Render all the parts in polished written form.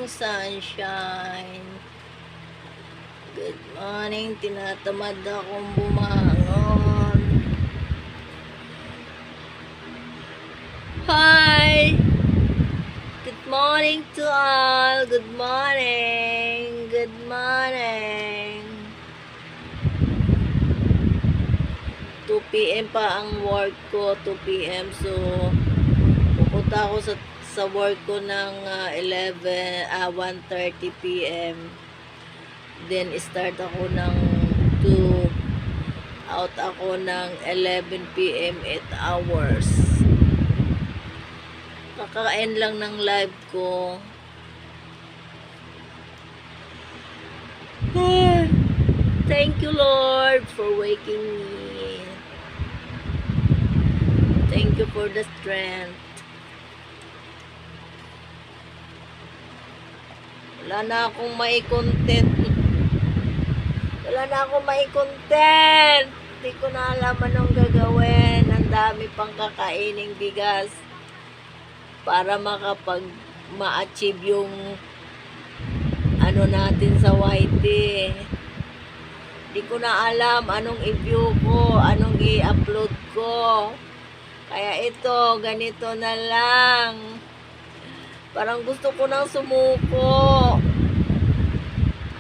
morning, sunshine. Good morning. Tinatamad akong bumangon. Hi! Good morning to all. Good morning. Good morning. 2 p.m. pa ang work ko. 2 p.m. So, pupunta ako sa work ko ng 1:30 p.m. Then, start ako ng 2. Out ako ng 11 p.m. 8 hours. Kakain lang ng live ko. Thank you, Lord, for waking me. Thank you for the strength. Wala na akong mai-content. Wala na akong mai-content. Hindi ko na alam anong gagawin. Ang dami pang kakaining bigas para ma-achieve yung ano natin sa YT. Hindi ko na alam anong i-view ko, anong i-upload ko. Kaya ito, ganito na lang. Parang gusto ko nang sumuko.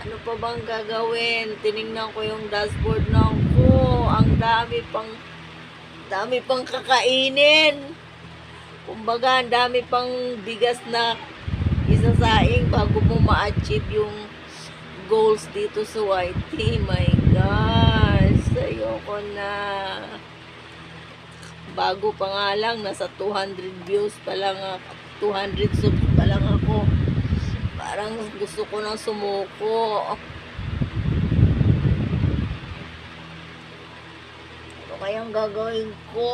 Ano pa bang gagawin? Tiningnan ko yung dashboard na ko. Ang dami pang kakainin. Kumbaga, ang dami pang bigas na isasaing bago mo ma-achieve yung goals dito sa YT. My gosh, ayoko na. Bago pa nga lang, nasa 200 views pa lang ako, 200 subs pa lang ako. Parang gusto ko nang sumuko. Ano kayang gagawin ko?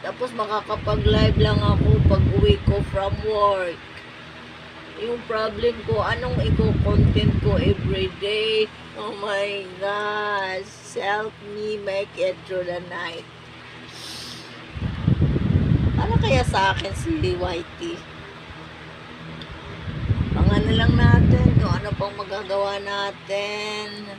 Tapos makakapag-live lang ako pag uwi ko from work. Yung problem ko, anong i-content ko everyday? Oh my gosh. Help me make it through the night. Ano kaya sa akin si YT? Abangan na lang natin kung ano pang magagawa natin.